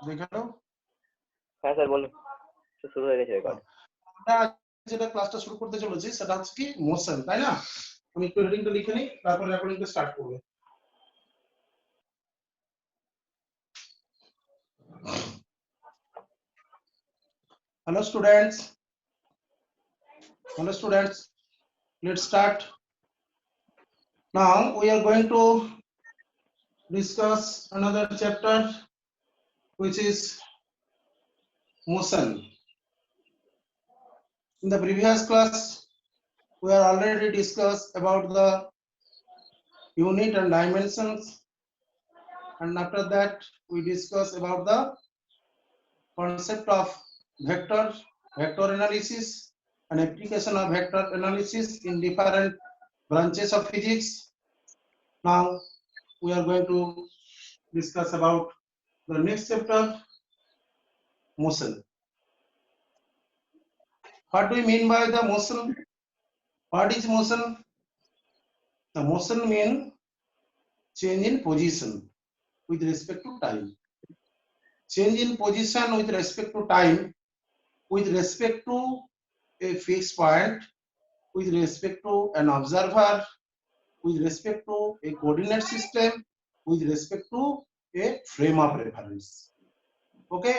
দেখে নাও। হ্যাঁ স্যার বলুন, শুরু হয়ে গেছে রেকর্ড। আমরা যেটা ক্লাসটা শুরু করতে চলেছি সেটা হচ্ছে কি মোশন, তাই না? আমি একটু হেডিংটা লিখে নিই, তারপরে রেকর্ডিংটা স্টার্ট করব। Hello students. Hello students. Let's start. Now we are going to discuss another chapter which is motion. In the previous class we are already discussed about the unit and dimensions, and after that we discuss about the concept of vector analysis and application of vector analysis in different branches of physics. Now we are going to discuss about the next chapter, motion. What do we mean by the motion? What is motion? The motion means change in position with respect to time. Change in position with respect to time, with respect to a fixed point, with respect to an observer, with respect to a coordinate system, with respect to a frame of reference. Okay,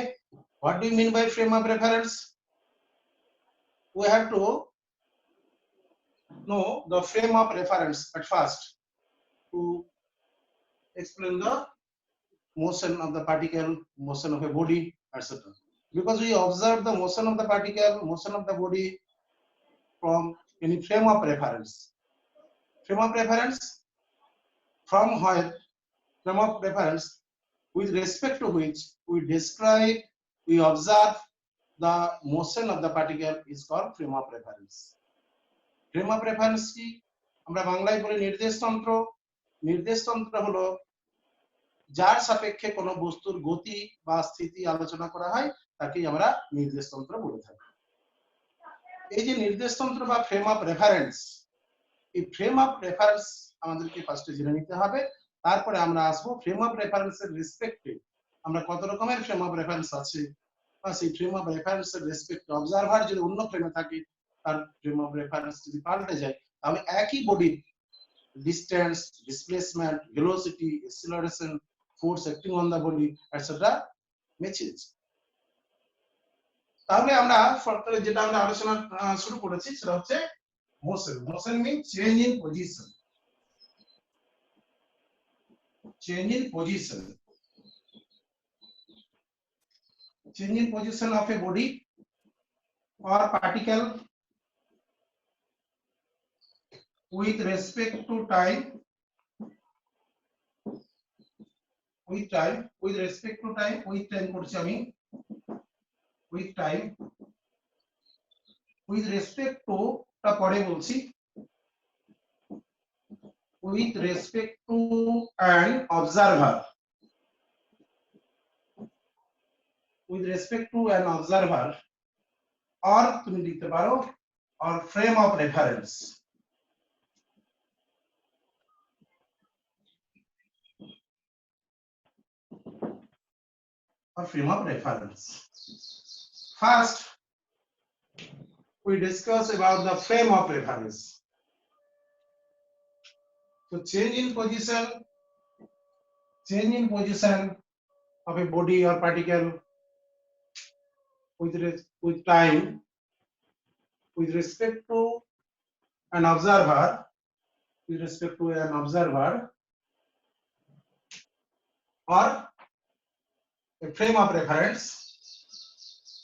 what do you mean by frame of reference? We have to know the frame of reference at first to explain the motion of the particle, motion of a body, etc. Because we observe the motion of the particle, motion of the body from any frame of reference. Frame of reference from where, frame of reference with respect to which we describe, we observe the motion of the particle is called frame of reference. Frame of reference কি আমরা বাংলায় বলি নির্দেশতন্ত্র। নির্দেশতন্ত্র হলো যার সাপেক্ষে কোনো বস্তুর গতি বা স্থিতি আলোচনা করা হয় তাকেই আমরা নির্দেশতন্ত্র বলে থাকি। এই যে নির্দেশতন্ত্র বা ফ্রেম অফ রেফারেন্স, এই ফ্রেম অফ রেফারেন্স আমাদেরকে ফার্স্টে জেনে নিতে হবে, তারপরে আমরা আসবো ফ্রেম অফ রেফারেন্সের রেসপেক্টে আমরা কত রকমের ফ্রেম অফ রেফারেন্স আছে, বা সেই ফ্রেম অফ রেফারেন্সের রেসপেক্টে অবজারভার যদি অন্য ফ্রেমে থাকে তার ফ্রেম অফ রেফারেন্স যদি পাল্টে যায় তাহলে একই বডির distance, displacement, velocity, acceleration, force acting on the body, etc. matches. তাহলে আমরা সরকারে যেটা আমরা আলোচনা শুরু করেছি সেটা হচ্ছে motion. Motion mean change in position. Change in position. Change in position of a body or particle with respect to time, with respect to time, with time করছি আমি, with time, with respect to টা পরে বলছি, with respect to an observer, with respect to an observer, or তুমি লিখতে পারো or frame of reference, or frame of reference. First we discuss about the frame of reference. So change in position of a body or particle with time, with respect to an observer, with respect to an observer, or a frame of reference,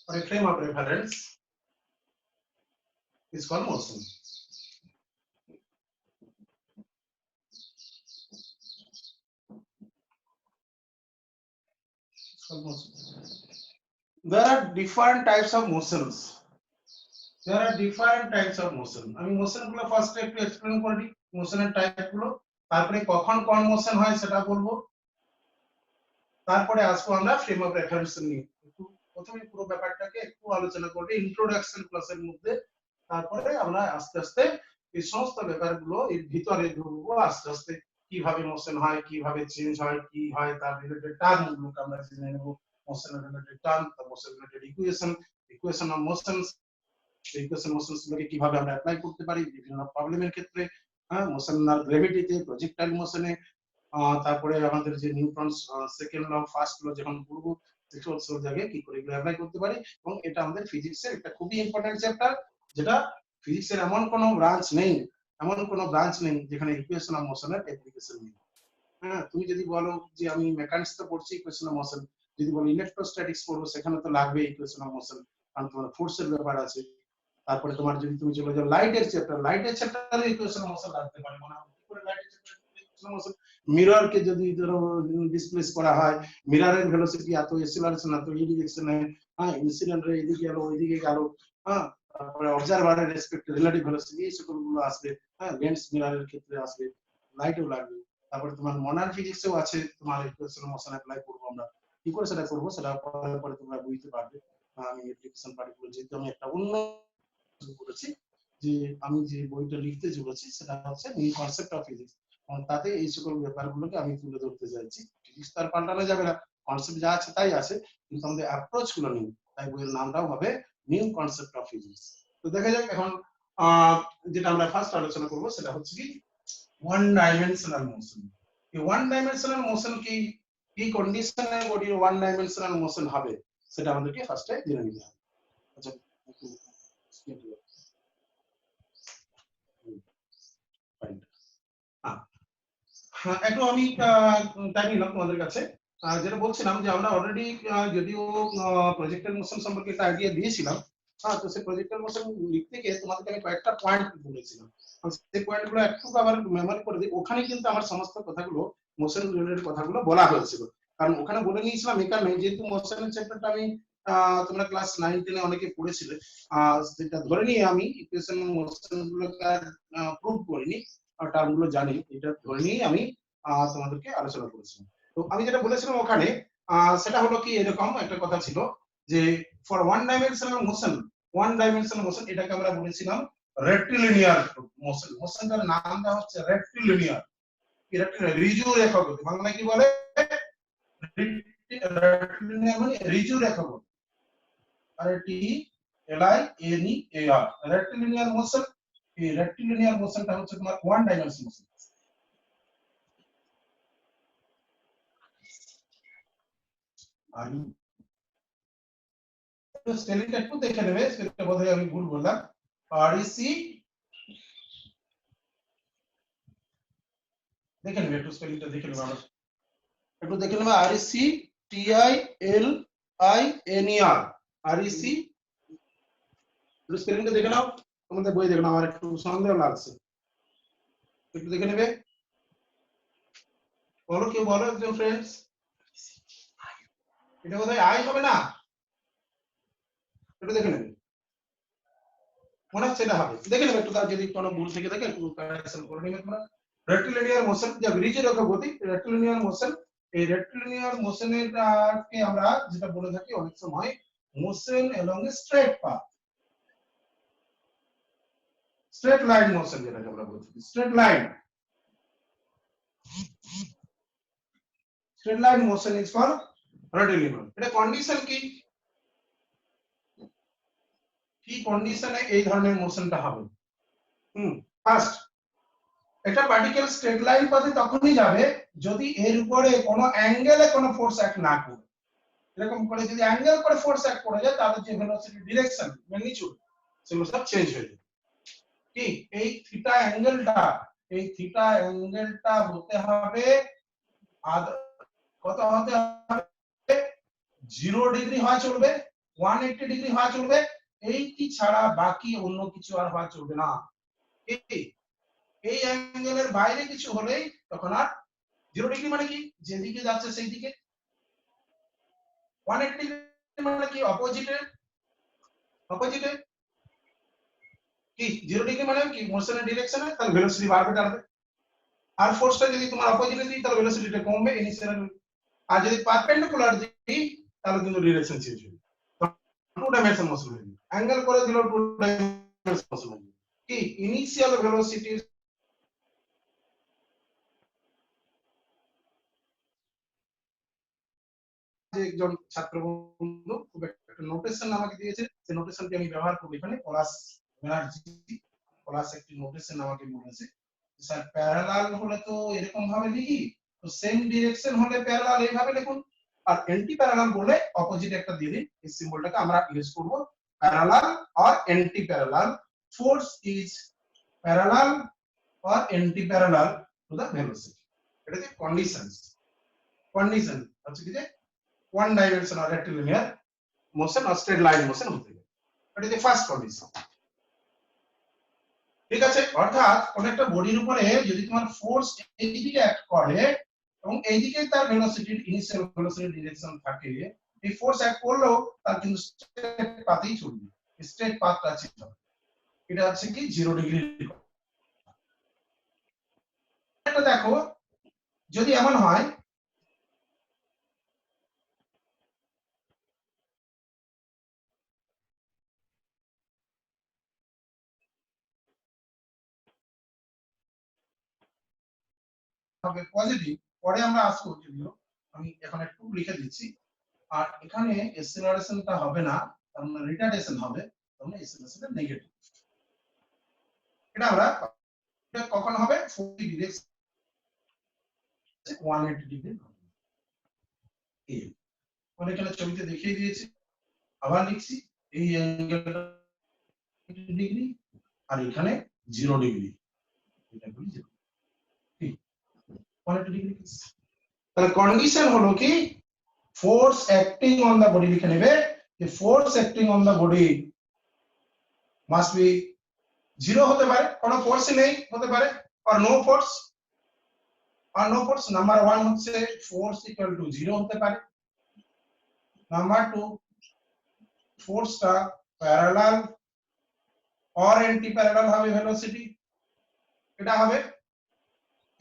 or a frame of reference is called motion. There are different types of motions. There are different types of motion. আমি motion গুলো first একটু explain করি, মোশনের type গুলো, তারপরে কখন কোন motion হয় সেটা বলবো, তারপরে আসবো আমরা ফ্রেম অফ রেফারেন্স নিয়ে। একটু প্রথমে পুরো ব্যাপারটাকে একটু আলোচনা করব ইন্ট্রোডাকশন ক্লাসের মধ্যে, তারপরে আমরা আস্তে আস্তে এই সমস্ত ব্যাপারগুলো এর ভিতরে ঢুকবো, আস্তে আস্তে কিভাবে মোশন হয়, কিভাবে চেঞ্জ হয়, কি হয় তার রিলেটেড টার্মগুলোকে আমরা জেনে নেব, motion related term, the motion related equation of motions, equation motions গুলোকে কিভাবে আমরা অ্যাপ্লাই করতে পারি বিভিন্ন প্রবলেমের ক্ষেত্রে, হ্যাঁ, মোশনাল গ্র্যাভিটিতে, প্রজেক্টাইল মোশনে, তারপরে আমাদের যে Newton's second law first law যখন পড়ব সব জায়গায় কি করে এগুলো অ্যাপ্লাই করতে পারি। এবং এটা আমাদের ফিজিক্সের একটা খুবই ইম্পর্টেন্ট চ্যাপ্টার, যেটা ফিজিক্সের এমন কোনো ব্রাঞ্চ নেই যেখানে ইকুয়েশন অফ মোশনের অ্যাপ্লিকেশন নেই। হ্যাঁ, তুমি যদি বলো যে আমি মেকানিক্স তো পড়ছি ইকুয়েশন অফ মোশন, যদি বলো ইলেকট্রোস্ট্যাটিক্স পড়বো সেখানে তো লাগবে ইকুয়েশন অফ মোশন, কারণ তোমার ফোর্সের ব্যাপার আছে। তারপরে তোমার যদি তুমি চলে যাও লাইটের চ্যাপ্টারে ইকুয়েশন অফ মোশন লাগতে পারে, মানে কি করে লাইটের চ্যাপ্টারে ইকুয়েশন অফ মোশন, মিরর কে যদি ধরো ডিসপ্লেস করা হয়, মিররের ভেলোসিটি এত, অ্যাক্সিলারেশন এত, এই ডিরেকশনে, হ্যাঁ, ইনসিডেন্ট রে এদিকে গেল ওইদিকে গেল, হ্যাঁ, তারপরে অবজারভারের রেসপেক্ট রিলেটিভ ভেলোসিটি, এই সকলগুলো আসবে, হ্যাঁ, লেন্স মিররের ক্ষেত্রে আসবে, লাইটও লাগবে। তারপরে তোমার মডার্ন ফিজিক্সেও আছে তোমার ইকুয়েশন অফ মোশন অ্যাপ্লাই করব আমরা, কি করে সেটা করব সেটা পরে তোমরা বুঝতে পারবে। আমি অ্যাপ্লিকেশন পার্টিকুলার যেহেতু আমি একটা অন্য করেছি, যে আমি যে বইটা লিখতে চলেছি সেটা হচ্ছে নিউ কনসেপ্ট অফ ফিজিক্স, তাতে এই সকল ব্যাপারগুলোকে আমি তুলে ধরতে চাইছি। ফিজিক্স তার পাল্টানো যাবে না, কনসেপ্ট যা আছে তাই আছে, কিন্তু আমাদের অ্যাপ্রোচ গুলো নিউ, তাই বইয়ের নামটাও হবে নিউ কনসেপ্ট অফ ফিজিক্স। তো দেখা যাক এখন যেটা আমরা ফার্স্ট আলোচনা করব সেটা হচ্ছে কি ওয়ান ডাইমেনশনাল মোশন। এই ওয়ান ডাইমেনশনাল মোশন কি কন্ডিশনে বডির ওয়ান ডাইমেনশনাল মোশন হবে সেটা আমাদেরকে ফার্স্টে জেনে নিতে হবে। আচ্ছা, একটু আমি টাইম নিলাম তোমাদের কাছে। যেটা বলছিলাম যে আমরা অলরেডি যদিও প্রজেক্টের মোশন সম্পর্কে একটা আইডিয়া দিয়েছিলাম, তো সেই প্রজেক্টের মোশন লিখতে গিয়ে তোমাদেরকে আমি কয়েকটা পয়েন্ট বলেছিলাম, সেই পয়েন্টগুলো একটু আবার মেমোরি করে দিই। ওখানে কিন্তু আমার সমস্ত কথাগুলো মোশন রিলেটেড কথাগুলো বলা হয়েছিল, কারণ ওখানে বলে নিয়েছিলাম এই কারণে যেহেতু মোশনের চ্যাপ্টারটা আমি তোমরা ক্লাস 9-10 অনেকে পড়েছিলে, সেটা ধরে নিয়ে আমি ইকুয়েশন মোশন গুলোকে প্রুভ করিনি, টার্মগুলো জানি, এটা ধরে নিয়ে আমি তোমাদেরকে আলোচনা করেছিলাম। তো আমি যেটা বলেছিলাম ওখানে সেটা হলো কি এরকম একটা কথা ছিল যে ফর ওয়ান ডাইমেনশনাল মোশন এটাকে আমরা বলেছিলাম রেক্টিলিনিয়ার মোশন। মোশনটার নামটা হচ্ছে রেক্টিলিনিয়ার, ঋজু রেখাগতি, বাংলা কি বলে রেক্টিলিনিয়ার মানে ঋজু রেখাগতি, R T L I N E A R, rectilinear motion. এই রেক্টিলিনিয়ার মোশনটা হচ্ছে তোমার ওয়ান ডাইমেনশনাল মোশন। স্পেলিংটা একটু দেখে নেবে, স্পেলিংটা বোধহয় আমি ভুল বললাম। আরইসি দেখে নেবে, একটু স্পেলিংটা দেখে নেবে, আমরা একটু দেখে নেবে। R E C T I L I N E A, R, একটু স্পেলিংটা দেখে নাও, তোমাদের বই দেখে নাও, আমার একটু সন্দেহ লাগছে, একটু দেখে নেবে। বলো, কেউ বলো একজন ফ্রেন্ডস, এটা বোধহয় আই হবে না, একটু দেখে নেবে, মনে হচ্ছে এটা হবে, দেখে নেবে একটু, তার যদি কোনো ভুল থেকে থাকে একটু কারেকশন করে নেবে তোমরা। রেক্টিলিনিয়ার মোশন যা রিজু রেখাগতি, রেক্টিলিনিয়ার মোশন, এই রেক্টিলিনিয়ার মোশনের কে আমরা যেটা বলে থাকি অনেক সময় motion along a straight path, straight line motion যেটাকে আমরা বলে থাকি, straight line motion is for rectilinear. এটা কন্ডিশন কি কন্ডিশনে এই ধরনের মোশনটা হবে? ফার্স্ট, একটা পার্টিকেল স্ট্রেট লাইন পথে তখনই যাবে যদি এর উপরে কোনো অ্যাঙ্গেলে কোনো ফোর্স অ্যাক্ট না করে। এরকম করে যদি অ্যাঙ্গেল করে ফোর্স অ্যাক্ট করে যায় তাহলে যে ভেলোসিটি, ডিরেকশন, ম্যাগনিটিউড সেগুলো সব চেঞ্জ হয়ে যাবে। কি এই থিটা অ্যাঙ্গেলটা হতে হবে কত হতে হবে? 0 ডিগ্রি হওয়া চলবে, 180 ডিগ্রি হওয়া চলবে, এইটি ছাড়া বাকি অন্য কিছু আর হওয়া চলবে না। এই অ্যাঙ্গেলের বাইরে কিছু হলেই তখন আর 0 ডিগ্রি মানে কি, যেদিকে যাচ্ছে সেই দিকে, 180 ডিগ্রি মানে কি অপোজিটে কি, 0 ডিগ্রি মানে কি মোশনের ডিরেকশনে, তাহলে ভেলোসিটি বাড়বে টাড়বে। আর ফোর্সটা যদি তোমার অপোজিটে দিই তাহলে ভেলোসিটিটা কমবে ইনিশিয়াল, আর যদি পারপেন্ডিকুলার দিই তাহলে কিন্তু ডিরেকশন চেঞ্জ হবে, টু ডাইমেনশন মোশন হবে। অ্যাঙ্গেল করে দিলেও টু ডাইমেনশন মোশন হবে। কি ইনিশিয়াল ভেলোসিটি যে একজন ছাত্র বন্ধু খুব একটা নোটেশন আমাকে দিয়েছে, সেই নোটেশনটি আমি ব্যবহার করব এখানে। পলাশ ব্যানার্জি পলাশ একটি নোটেশন আমাকে বলেছে, স্যার প্যারালাল হলে তো এরকম ভাবে লিখি, তো সেম ডিরেকশন হলে প্যারালাল এইভাবে লিখুন, আর অ্যান্টি প্যারালাল বলে অপোজিট একটা দিয়ে দিন। এই সিম্বলটাকে আমরা ইউজ করব parallel or anti parallel, force is parallel or anti parallel to the velocity. এটা যে কন্ডিশনস, কন্ডিশন হচ্ছে কি যে one dimension or rectilinear motion or straight line motion হতে হবে, এটা যে ফার্স্ট কন্ডিশন। ঠিক আছে, অর্থাৎ কোন একটা বডির উপরে যদি তোমার ফোর্স এইদিকে অ্যাক্ট করে এবং এইদিকে তার ভেলোসিটি ইনিশিয়াল ভেলোসিটি ডিরেকশন থাকে, এই ফোর্স অ্যাক্ট করলেও তার কিন্তু স্ট্রেট পাথেই চলবে, স্ট্রেট পাথটা চেঞ্জ হবে। এটা হচ্ছে কি 0 ডিগ্রি। এটা দেখো যদি এমন হয় হবে পজিটিভ, পরে আমরা আসবো, যদিও আমি এখন একটু লিখে দিচ্ছি। আর এখানে এক্সেলারেশনটা হবে না, তার মানে রিটার্ডেশন হবে, তার মানে এক্সেলারেশনটা নেগেটিভ। এটা আমরা এটা কখন হবে 40 ডিরেকশন 180 ডিগ্রি এই মানে এখানে ছবিতে দেখিয়ে দিয়েছি, আবার লিখছি এই অ্যাঙ্গেলটা ডিগ্রি আর এখানে 0 ডিগ্রি, এটা বলি 0 ঠিক 180 ডিগ্রি। তাহলে কন্ডিশন হলো কি force acting on the body, লিখে নেবে যে force acting on the body must be 0 হতে পারে, কোনো ফোর্স নেই হতে পারে, আর নো ফোর্স, আর নো ফোর্স। নাম্বার 1 হচ্ছে ফোর্স ইকুয়াল টু 0 হতে পারে। নাম্বার 2 ফোর্সটা প্যারালাল অর অ্যান্টি প্যারালাল হবে ভেলোসিটি, এটা হবে।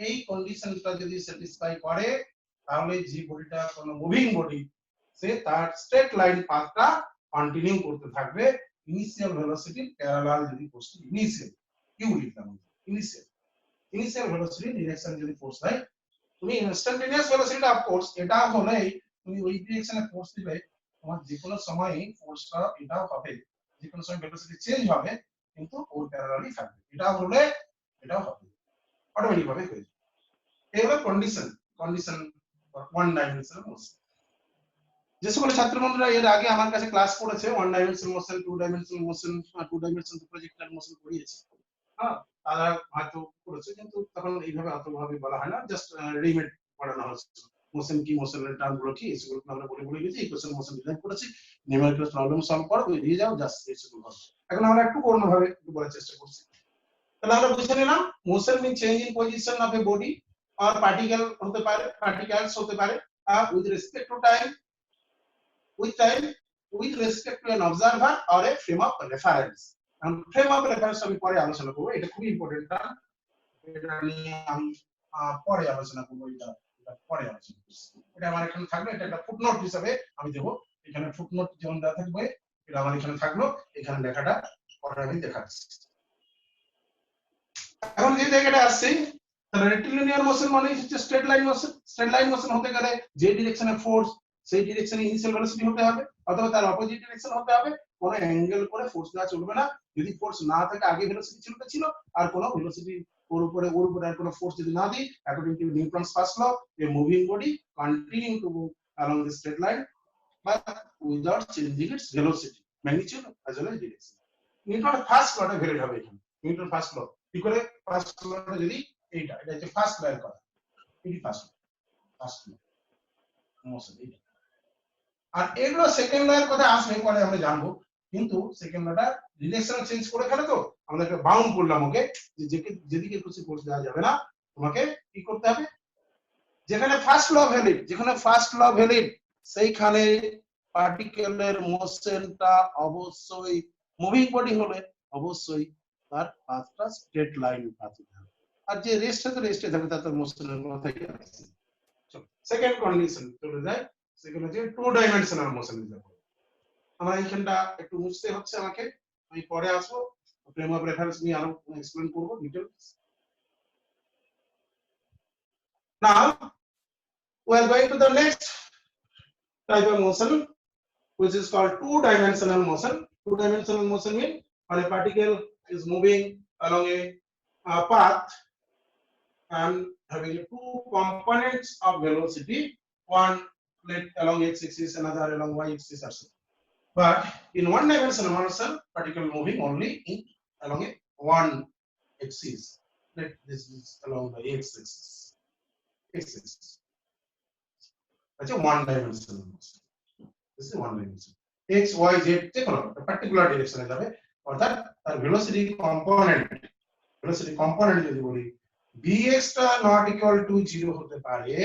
এই কন্ডিশনটা যদি স্যাটিসফাই করে তাহলে যে বডিটা কোনো মুভিং বডি সে তার স্ট্রেট লাইন পাথটা কন্টিনিউ করতে থাকবে ইনিশিয়াল ভেলোসিটি প্যারালাল যদি ফোর্স ইনিশিয়াল ইউ লিখলাম ইনিশিয়াল ইনিশিয়াল ভেলোসিটি ডিরেকশন যদি ফোর্স হয়, তুমি ইনস্ট্যান্টেনিয়াস ভেলোসিটি অফ কোর্স এটা হলেই তুমি ওই ডিরেকশনে ফোর্স দিলে তোমার যে কোনো সময় ফোর্সটা এটাও হবে, যে কোনো সময় ভেলোসিটি চেঞ্জ হবে কিন্তু ওর প্যারালালই থাকবে, এটা হলে এটাও হবে, অটোমেটিক ভাবে হয়ে যাবে। এই হলো condition, condition one dimensional motion. যে সকল ছাত্র বন্ধুরা এর আগে আমার কাছে ক্লাস করেছে one dimensional motion, two dimensional motion, two dimensional projectile motion করিয়েছে, হ্যাঁ তারা হয়তো করেছে, কিন্তু তখন এইভাবে অতভাবে বলা হয় না, জাস্ট রেডিমেড পড়ানো হচ্ছে মোশন কি, মোশনের টার্মগুলো কি, এগুলো আমরা বলে বলে গেছি, ইকুয়েশন মোশন ডিরাইভ করেছি, নিউমেরিক্যাল প্রবলেম সলভ করো দিয়ে যাও, জাস্ট এসব হবে। এখন আমরা একটু অন্যভাবে একটু বলার চেষ্টা করছি। তাহলে আমরা বুঝে নিলাম motion mean change in position of a body আর পার্টিকেল হতে পারে, পার্টিকেলস হতে পারে with respect to time, with respect to an observer or a frame of reference. Frame of reference আমি পরে আলোচনা করব, এটা খুব ইম্পর্টেন্ট টার্ম, এটা নিয়ে আমি পরে আলোচনা করব, এটা পরে আলোচনা করব। এটা আমার এখানে থাকবে, এটা একটা ফুটনোট হিসেবে আমি দেব, এখানে ফুটনোট যেমন দেওয়া থাকবে এটা আমার এখানে থাকলো, এখানে লেখাটা পরে আমি দেখাচ্ছি। এখন যে জায়গাটা আসছে তাহলে রেক্টিলিনিয়ার মোশন মানে হচ্ছে straight line motion, straight line motion হতে গেলে যে ডিরেকশনে ফোর্স সেই ডিরেকশনে ইনিশিয়াল ভেলোসিটি হতে হবে, অথবা তার অপোজিট ডিরেকশন হতে হবে, কোনো অ্যাঙ্গেল করে ফোর্স দেওয়া চলবে না, যদি ফোর্স না থাকে আগে ভেলোসিটি ছিল আর কোনো ভেলোসিটি ওর উপরে আর কোনো ফোর্স যদি না দিই, according to Newton's first law a moving body continue to move along the straight line but without changing its velocity, magnitude as well as direction. Newton first লটা ভ্যালিড হবে এখানে, নিউটন ফার্স্ট ল কি করে, first লটা যদি এটা হচ্ছে first ল এর কথা, এটি ফার্স্ট ল মোশন এটা, আর এগুলো সেকেন্ড ল এর কথা আসবে পরে আমরা জানবো, কিন্তু সেকেন্ড লটা ডিরেকশন চেঞ্জ করে ফেলে তো আমরা একটা বাউন্ড করলাম ওকে, যে যেদিকে খুশি ফোর্স দেওয়া যাবে না, তোমাকে কি করতে হবে, যেখানে ফার্স্ট ল ভ্যালিড সেইখানে পার্টিকেলের মোশনটা অবশ্যই মুভিং বডি হলে অবশ্যই তার পাথটা স্ট্রেট লাইন পাথ হবে, আর যে রেস্টে থাকবে তার মোশনের কথাই আসছে। সেকেন্ড কন্ডিশন চলে যায়, সেকেন্ড হচ্ছে টু ডাইমেনশনাল মোশন। আমার এইখানটা একটু মুছতে হচ্ছে আমাকে, আমি পরে আসবো ফ্রেম অফ রেফারেন্স নিয়ে আরো এক্সপ্লেন করব details. Now we are going to the next type of motion which is called two-dimensional motion. Two-dimensional motion means when a particle is moving along a path and having two components of velocity, one along x-axis, another along y-axis, etc. But in one-dimensional motion, particle moving only along a one axis. Let this is along the x-axis. X-axis. That's a one-dimensional motion. This is one dimension. X, Y, Z, a particular direction is there. Or that velocity component যদি বলি Vx টা not equal to 0 হতে পারে,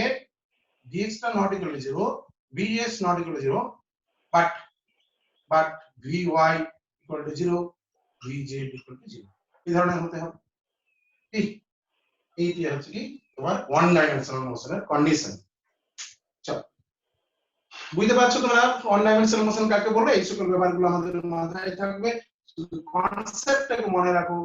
Vx টা not equal to 0, Vx not equal to 0, but Vy equal to 0, Vz equal to 0. এই ধরনের হতে হবে। এইটি হচ্ছে কি তোমার ওয়ান ডাইমেনশনাল মোশনের কন্ডিশন। চলো বুঝতে পারছো তোমরা ওয়ান ডাইমেনশনাল মোশন কাকে বলে? এই সকল ব্যাপারগুলো আমাদের মাথায় থাকবে, শুধু কনসেপ্টটাকে মনে রাখো।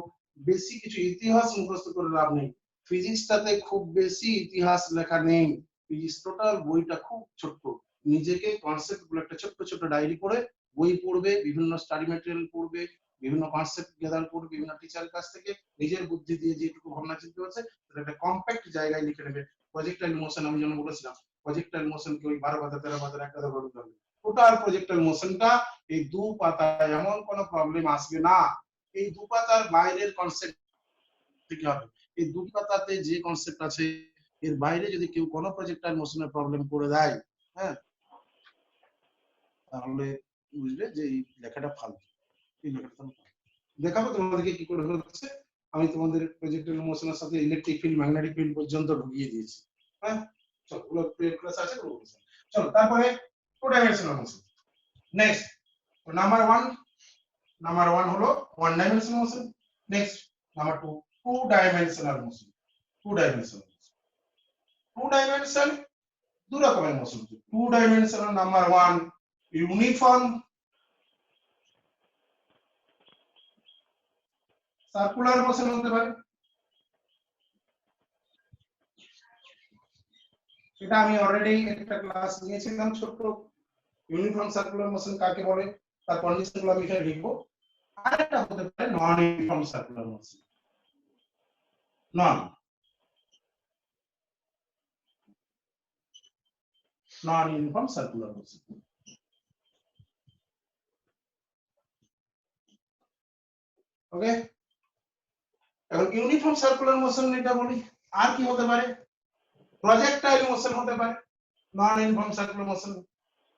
বেশি কিছু ইতিহাস মুখস্থ করে লাভ নেই, ফিজিক্সটাতে খুব বেশি ইতিহাস লেখা নেই, ফিজিক্স টোটাল বইটা খুব ছোট্ট। নিজেকে কনসেপ্টগুলো একটা ছোট্ট ছোট্ট ডায়েরি করে বই পড়বে, বিভিন্ন স্টাডি ম্যাটেরিয়াল পড়বে, বিভিন্ন কনসেপ্ট গ্যাদার করবে বিভিন্ন টিচারের কাছ থেকে, নিজের বুদ্ধি দিয়ে যেটুকু ভাবনা চিন্তা হচ্ছে সেটা একটা কম্প্যাক্ট জায়গায় লিখে নেবে। প্রজেক্টাইল মোশন আমি যেন বলেছিলাম, প্রজেক্টাইল মোশন কি ওই 12 পাতা 13 পাতার একটা দফা করতে হবে। টোটাল প্রজেক্টাইল মোশনটা এই দু পাতায় এমন কোনো প্রবলেম আসবে না। এই দু পাতার বাইরের কনসেপ্ট কি হবে? এই দু পাতাতে যে কনসেপ্ট আছে এর বাইরে যদি কেউ কোনো প্রজেক্টাইল মোশনের প্রবলেম করে দেয়, হ্যাঁ, তাহলে বুঝবে যে এই লেখাটা ফালতু। এই লেখাটা দেখাবো তোমাদেরকে কি করে হচ্ছে। আমি তোমাদের প্রজেক্টাইল মোশনের সাথে ইলেকট্রিক ফিল্ড, ম্যাগনেটিক ফিল্ড পর্যন্ত ঢুকিয়ে দিয়েছি। হ্যাঁ, চলো ওগুলো ক্লাস আছে। চলো তারপরে two dimensional motion. Next number 1 হলো one dimensional motion. Next number 2 two dimensional motion. Two dimension দু রকমের motion. Two dimensional number 1 uniform circular motion হতে পারে। এটা আমি অলরেডি একটা ক্লাস নিয়েছিলাম ছোট। ইউনিফর্ম সার্কুলার মোশন কাকে বলে তার কন্ডিশনগুলো আমি এখানে লিখবো। আরেকটা হতে পারে নন ইউনিফর্ম সার্কুলার মোশন। নন ইউনিফর্ম সার্কুলার মোশন। ওকে, এখন ইউনিফর্ম সার্কুলার মোশন এটা বলি। আর কি হতে পারে? প্রজেক্টাইল মোশন হতে পারে। নন ইউনিফর্ম সার্কুলার মোশন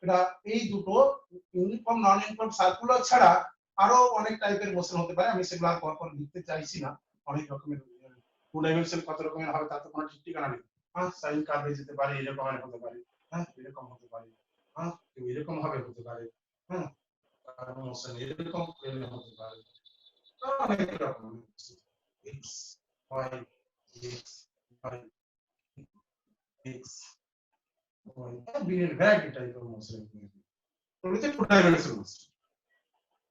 এটা এই দুটো ইউনিফর্ম নন ইউনিফর্ম সার্কুলার ছাড়া আরো অনেক টাইপের মোশন হতে পারে। আমি সেগুলো পরপর লিখতে চাইছি না। অনেক রকমের টু ডাইমেনশন কত রকমের হবে তার তো কোনো ঠিক ঠিকানা নেই। হ্যাঁ, সাইন কার্ভে যেতে পারে, এরকম হতে পারে, হ্যাঁ এরকম হতে পারে, হ্যাঁ এরকম ভাবে হতে পারে, হ্যাঁ মোশন এরকম হতে পারে, অনেক রকম X Y X Y X Y বিভিন্ন ভ্যারাইটি টাইপের মোশন। টু ডাইমেনশনাল মোশন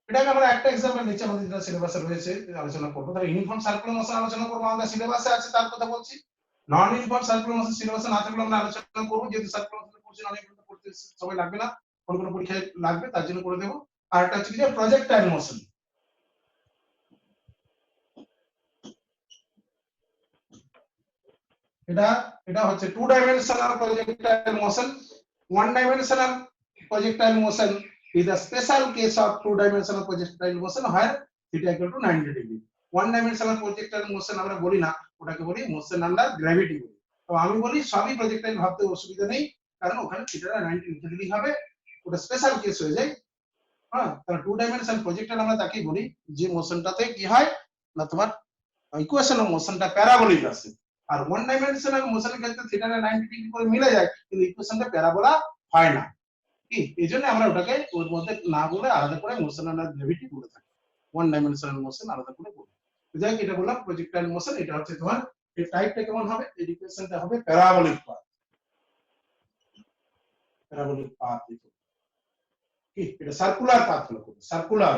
এটাকে আমরা একটা एग्जांपल নিচে আমাদের যেটা সিলেবাসে রয়েছে আলোচনা করব। তাহলে ইউনিফর্ম সার্কুলার মোশন আলোচনা করব, আমাদের সিলেবাসে আছে তার কথা বলছি। নন ইউনিফর্ম সার্কুলার মোশন সিলেবাসে না থাকলে আমরা আলোচনা করব, যেহেতু সার্কুলার মোশন কোর্সে অনেকগুলো পড়তে সময় লাগবে না, কোন কোন পরীক্ষায় লাগবে তার জন্য করে দেব। আর একটা হচ্ছে যে প্রজেক্টাইল মোশন। এটা হচ্ছে two dimensional projectile motion. One dimensional projectile motion is a special case of two-dimensional projectile motion where theta equal to 90 degree. One-dimensional projectile motion আমরা বলি না, ওটাকে বলি motion under gravity বলি। তো আমি বলি সবই projectile ভাবতে অসুবিধা নেই, কারণ ওখানে থিটাটা 90 ডিগ্রি হবে, ওটা স্পেশাল কেস হয়ে যায়। হ্যাঁ, তাহলে টু ডাইমেনশনাল প্রজেক্টাইল আমরা তাকেই বলি যে মোশনটাতে কি হয় না তোমার ইকুয়েশন অফ মোশনটা প্যারাবোলিক আসে। আর ওয়ান ডাইমেনশনাল মোশনের ক্ষেত্রে থিটাটা 90 ডিগ্রি করে মিলে যায়, কিন্তু ইকুয়েশনটা প্যারাবোলা হয় না। এইজন্য আমরা ওটাকে ওর মধ্যে না বলে আলাদা করে মোশন আন্ডার গ্র্যাভিটি বলে থাকি, ওয়ান ডাইমেনশনাল মোশন আলাদা করে বলি। যাই এটা বললাম প্রজেক্টাইল মোশন। এটা হচ্ছে তোমার এই টাইপটা কেমন হবে, এই ইকুয়েশনটা হবে প্যারাবোলিক পাথ। প্যারাবোলিক পাথ কি এটা সার্কুলার পাথ হলো, সার্কুলার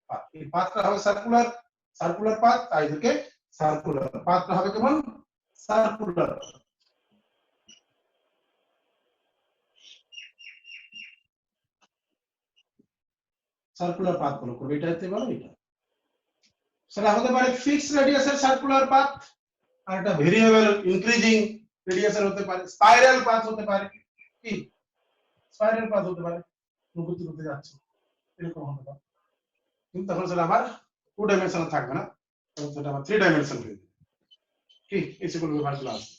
পাথ। এই পাথটা হবে সার্কুলার পাথ, তাই এটাকে সার্কুলার পাথটা হবে কেমন সার্কুলার। সার্কুলার পাথ ফলো করবে, এটা হতে পারে এটা। সেটা হতে পারে ফিক্সড রেডিয়াসের সার্কুলার পাথ, আর একটা ভেরিয়েবল ইনক্রিজিং রেডিয়াসের হতে পারে, স্পাইরাল পাথ হতে পারে, কি স্পাইরাল পাথ হতে পারে, প্রকৃতি করতে যাচ্ছে এরকম হতে পারে। কিন্তু তখন সেটা আবার 2 ডাইমেনশনে থাকবে না, তখন সেটা আবার 3 ডাইমেনশন হয়ে যাবে, কি এই সকল ব্যাপারগুলো আছে।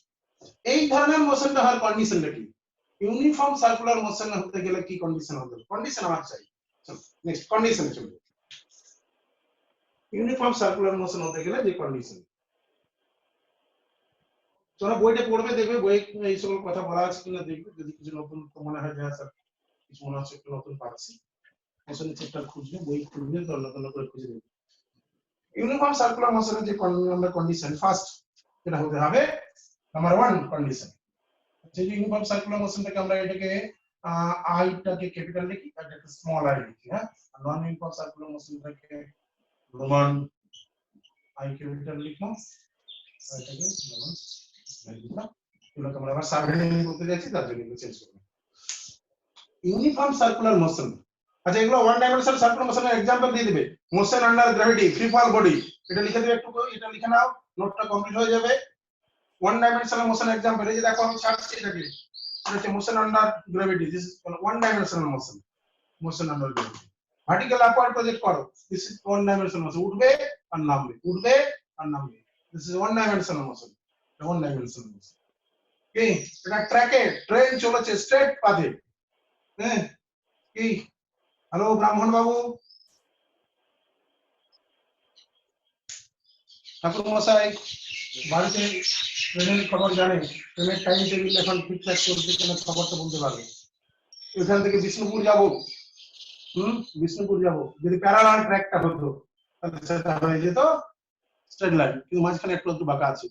এই ধরনের মোশনটা হওয়ার কন্ডিশনটা কি? ইউনিফর্ম সার্কুলার মোশন হতে গেলে কি কন্ডিশন হতে হবে? কন্ডিশন আমার চাই। চলো নেক্সট কন্ডিশনে চলে যাই। ইউনিফর্ম সার্কুলার মোশন হতে গেলে যে কন্ডিশন, তোমরা বইটা পড়বে, দেখবে বই এই সকল কথা বলা আছে কিনা দেখবে, যদি কিছু নতুন মনে হয় যে স্যার কিছু মনে হচ্ছে একটু নতুন পাচ্ছি, মোশন চ্যাপ্টার খুঁজবে, বই খুঁজবে, নতুন করে খুঁজে দেখবে। ইউনিফর্ম সার্কুলার মোশনের যে আমরা কন্ডিশন ফার্স্ট যেটা হতে হবে, নাম্বার 1 কন্ডিশন, যে ইউনিফর্ম সার্কুলার মোশনটাকে আমরা এটাকে আইটাকে ক্যাপিটাল লিখি আর এটাকে স্মল আই লিখি, হ্যাঁ, আর নন ইউনিফর্ম সার্কুলার মোশনটাকে রোমান আই ক্যাপিটাল লিখলাম, আর এটাকে রোমান আই লিখলাম। এগুলোকে আমরা আবার সাবহেডিং করতে যাচ্ছি, তার জন্য চেঞ্জ করব। ইউনিফর্ম সার্কুলার মোশন, আচ্ছা এগুলো ওয়ান ডাইমেনশনাল সার্কুলার মোশনের एग्जांपल দিয়ে দিবে। Motion under gravity, free fall body, এটা লিখে দিবে, একটু এটা লিখে নাও, নোটটা কমপ্লিট হয়ে যাবে। ওয়ান ডাইমেনশনাল মোশন एग्जांपल, এই যে দেখো আমি ছাড়ছি এটাকে, এটা হচ্ছে motion under gravity, this is one dimensional motion, motion under gravity. Vertical upward project করো, this is one dimensional motion, উঠবে আর নামবে, উঠবে আর নামবে, this is one dimensional motion, one dimensional motion. কি এটা ট্র্যাকে ট্রেন চলেছে স্ট্রেট পাথে, হ্যাঁ, কি হ্যালো ব্রাহ্মণ বাবু, ঠাকুর মশাই বাড়িতে ট্রেনের খবর জানে, ট্রেনের টাইম টেবিল এখন ঠিকঠাক চলছে কিনা খবরটা বলতে পারবে। এখান থেকে বিষ্ণুপুর যাব, বিষ্ণুপুর যাব, যদি প্যারালাল ট্র্যাকটা হতো তাহলে সেটা হয়ে যেত স্ট্রেট লাইন, কিন্তু মাঝখানে একটু একটু বাঁকা আছে,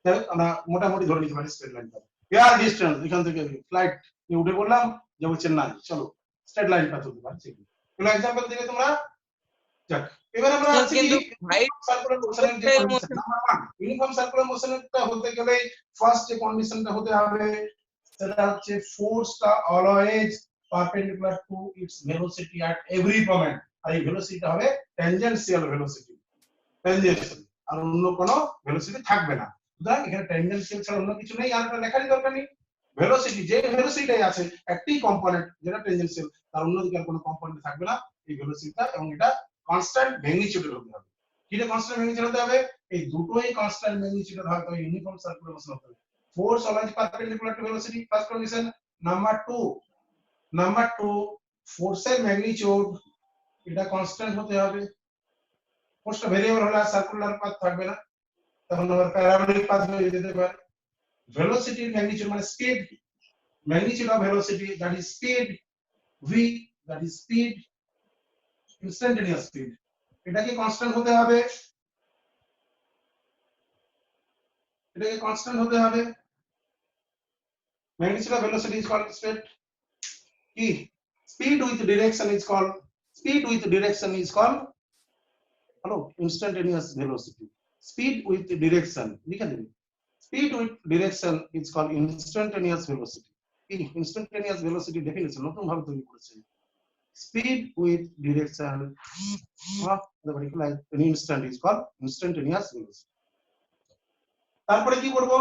তাই আমরা মোটামুটি ধরে নিতে পারি স্ট্রেট লাইন। এয়ার ডিস্টেন্স এখান থেকে ফ্লাইট নিয়ে উঠে পড়লাম, যাবো চেন্নাই, চলো স্ট্রেট লাইন পাথ হতে পারে, এগুলো एग्जांपल দিলে তোমরা। যাক, এবার আমরা আসছি কি সার্কুলার মোশনের যে কন্ডিশন, নাম্বার 1 ইউনিফর্ম সার্কুলার মোশনটা হতে গেলে ফার্স্ট যে কন্ডিশনটা হতে হবে সেটা হচ্ছে ফোর্সটা always perpendicular to its velocity at every point, আর এই ভেলোসিটিটা হবে ট্যানজেনশিয়াল ভেলোসিটি, ট্যানজেনশিয়াল, আর অন্য কোনো ভেলোসিটি থাকবে না। সুতরাং এখানে ট্যানজেনশিয়াল ছাড়া অন্য কিছু নেই, আর এটা লেখারই দরকার নেই। ভেলোসিটি যে ভেলোসিটিটাই আছে একটি কম্পোনেন্ট যেটা ট্যানজেনশিয়াল, তার অন্যদিকে আর কোনো কম্পোনেন্ট থাকবে না এই ভেলোসিটিটা, এবং এটা কনস্ট্যান্ট ম্যাগনিটিউডের হতে হবে। কিটা কনস্ট্যান্ট ম্যাগনিটিউড হতে হবে? এই দুটোই কনস্ট্যান্ট ম্যাগনিটিউডের হতে হবে, ইউনিফর্ম সার্কুলার মোশন হতে হবে। Force always perpendicular two velocity, first condition. Number 2 ফোর্সের ম্যাগনিটিউড এটা কনস্ট্যান্ট হতে হবে। ফোর্সটা ভেরিয়েবল হলে সার্কুলার পাথ থাকবে না, তখন আবার প্যারাবোলিক পাথ হয়ে যেতে পারে। ভেলোসিটির ম্যাগনিটিউড মানে speed, magnitude of velocity, that is speed, v, that is speed, instantaneous speed, এটাকে কনস্ট্যান্ট হতে হবে, এটাকে কনস্ট্যান্ট হতে হবে। magnitude of velocity is called speed, কি speed with direction is called, speed with direction is called, hello, instantaneous velocity, speed with direction লিখে দিন, speed with direction is called instantaneous velocity। এই instantaneous velocity definition নতুন ভাবে তৈরি করেছে, speed with direction of the particular instant is called instantaneous velocity। তারপরে কি করব,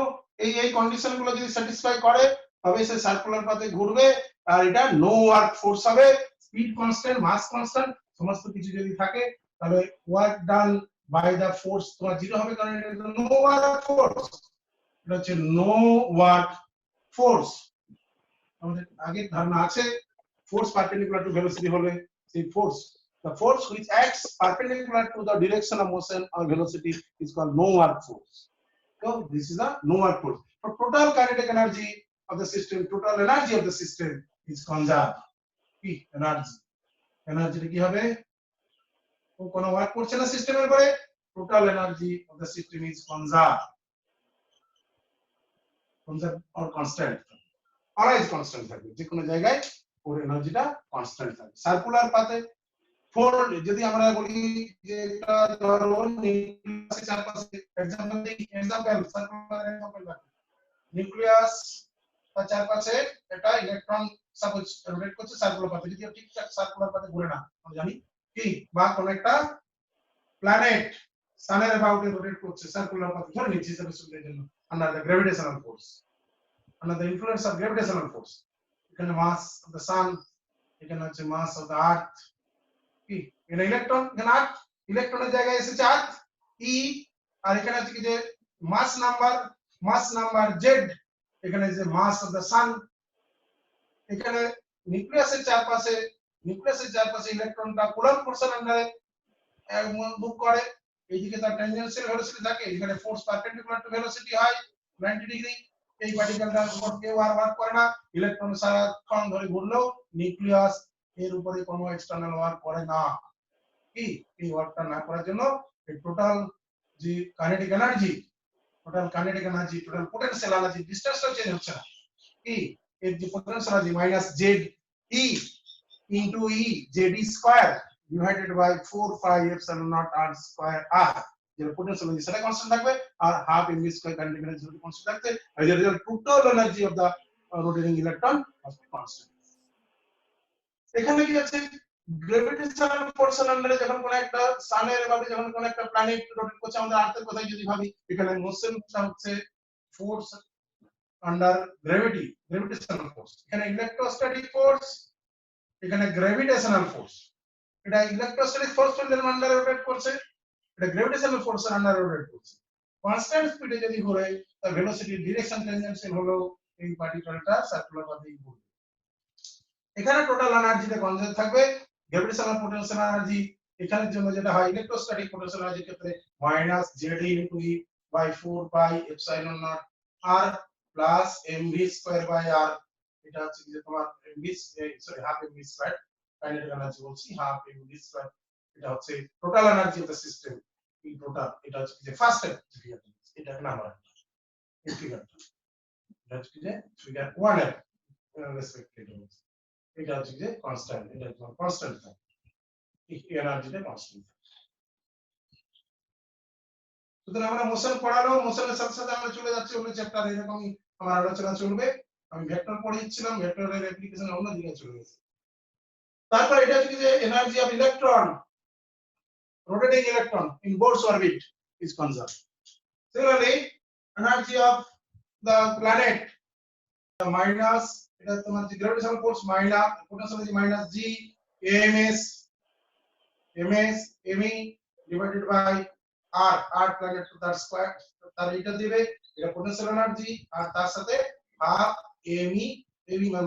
এই কন্ডিশন গুলো যদি স্যাটিসফাই করে তবে সে সার্কুলার পাথে ঘুরবে, আর এটা নো ওয়ার্ক ফোর্স হবে, স্পিড কনস্ট্যান্ট, মাস কনস্ট্যান্ট, সমস্ত কিছু যদি থাকে তাহলে work done by the force তোমার জিরো হবে, কারণ এটা নো ওয়ার্ক ফোর্স, এটা হচ্ছে নো ওয়ার্ক ফোর্স। আমাদের আগের ধারণা আছে force perpendicular to velocity হলে সেই force, the force which acts perpendicular to the direction of motion or velocity is called no work force. So this is a no work force. For total kinetic energy of the system, total energy of the system is conserved. কি energy, এনার্জিটা কি হবে, ও কোনো work করছে না সিস্টেমের উপরে, total energy of the system is conserve, conserve or constant, always constant থাকবে, যে কোনো জায়গায় ওর এনার্জিটা কনস্ট্যান্ট থাকবে। সার্কুলার পাথে ফোল্ড যদি আমরা বলি যে এটা ধরো নিউক্লিয়াসের চারপাশে, एग्जांपल দিই, एग्जांपल সার্কুলার एग्जांपल রাখি, নিউক্লিয়াস তার চারপাশে একটা ইলেকট্রন সাপোজ রোটেট করছে সার্কুলার পাথে, যদি ঠিকঠাক সার্কুলার পাথে ঘুরে না, আমরা জানি কি বা কোন একটা প্ল্যানেট সানের অ্যাবাউটে রোটেট করছে সার্কুলার পাথে ধরে নিচ্ছি হিসাবে সুবিধার জন্য under the gravitational force under the influence of gravitational force এখানে মাস অফ দ্য সান এখানে হচ্ছে মাস অফ দ্য আর্থ কি এখানে ইলেকট্রন এখানে আর্থ ইলেকট্রনের জায়গায় এসেছে আর্থ ই আর এখানে হচ্ছে কি যে মাস নাম্বার জেড এখানে যে মাস অফ দ্য সান এখানে নিউক্লিয়াসের চারপাশে ইলেকট্রনটা কুলম্ব ফোর্সের আন্ডারে মুভ করে এইদিকে তার ট্যানজেনশিয়াল ভেলোসিটি থাকে এখানে ফোর্স পারপেন্ডিকুলার টু ভেলোসিটি হয় 90 ডিগ্রি এই পার্টিকেলটার উপর কেউ আর ওয়ার্ক করে না ইলেকট্রন সারাক্ষণ ধরে ঘুরলেও নিউক্লিয়াস এর উপরে কোনো এক্সটার্নাল ওয়ার্ক করে না কি এই ওয়ার্কটা না করার জন্য এই টোটাল যে kinetic energy total potential energy ডিসটেন্সটা চেঞ্জ হচ্ছে না কি এর যে potential energy minus Z E into E Z square divided by 4 pi epsilon naught r square r যেটা পোটেনশিয়াল এনার্জি সেটা কনস্ট্যান্ট থাকবে আর half mv square kinetic energy constant থাকবে আর এর result total energy of the rotating electron constant এখানে কি আছে গ্র্যাভিটেশনাল ফোর্সের আন্ডারে যখন কোন একটা সানের এভাবে যখন কোন একটা প্ল্যানেট রোটেট করছে আমাদের আর্থের কথাই যদি ভাবি এখানে মোশনটা হচ্ছে ফোর্স আন্ডার গ্র্যাভিটেশনাল ফোর্স এখানে ইলেকট্রোস্ট্যাটিক ফোর্স এখানে গ্র্যাভিটেশনাল ফোর্স এটা ইলেকট্রোস্ট্যাটিক ফোর্স এর আন্ডারে রোটেট করছে এটা গ্র্যাভিটেশনাল ফোর্স এর আন্ডারে রোটেট করছে কনস্ট্যান্ট স্পিডে যদি ঘোরে তার ভেলোসিটি ডিরেকশন ট্যানজেনশিয়াল হলো এই পার্টিকেলটা সার্কুলার পাথে ঘুরবে এখানে টোটাল এনার্জিটা কনজার্ভ থাকবে গ্র্যাভিটেশনাল পোটেনশিয়াল এনার্জি এখানের জন্য যেটা হয় ইলেকট্রোস্ট্যাটিক পোটেনশিয়াল এনার্জির ক্ষেত্রে minus Z into E by 4 pi epsilon naught r plus m v square by r এটা হচ্ছে যে তোমার m v sorry half m v square kinetic energy বলছি হাফ এমভি স্কয়ার এটা হচ্ছে total energy of the system in total এটা হচ্ছে যে ফার্স্ট ফিগার এটা নাম এই ফিগারটা এটা হচ্ছে যে ফিগার 1 এর রেসপেক্টিভ এটা হচ্ছে যে কনস্ট্যান্ট এটা কনস্ট্যান্ট থাকে এই এনার্জিটা কনস্ট্যান্ট সুতরাং আমরা মোশন পড়ালো মোশনের সাথে সাথে আমরা চলে যাচ্ছি অন্য চ্যাপ্টার এরকম আমার আলোচনা চলবে আমি ভেক্টর পড়িয়েছিলাম ভেক্টরের অ্যাপ্লিকেশন অন্য দিকে চলে গেছে তারপর এটা হচ্ছে যে energy of electron rotating electron in Bohr's orbit is conserved. Similarly, energy of the planet the minus এটা তোমার যে gravitational force minus potential energy minus g me divided by r planet to that square তার এটা দিবে এটা potential energy আর তার সাথে half me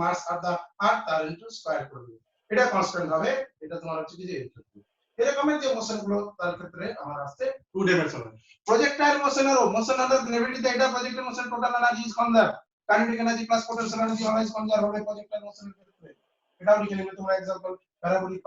মাস আর দা r তার ইনটু স্কয়ার করবে এটা কনস্ট্যান্ট হবে এটা তোমার হচ্ছে কি যে এরকমের যে মোশন গুলো তার ক্ষেত্রে আমার আছে two dimensional projectile motion under গ্র্যাভিটিতে এটা projectile motion total energy is conserve kinetic energy plus potential energy always conserve হবে প্রজেক্টাইল মোশনের ক্ষেত্রে এটাও লিখে নেবে তোমরা एग्जांपल প্যারাবোলিক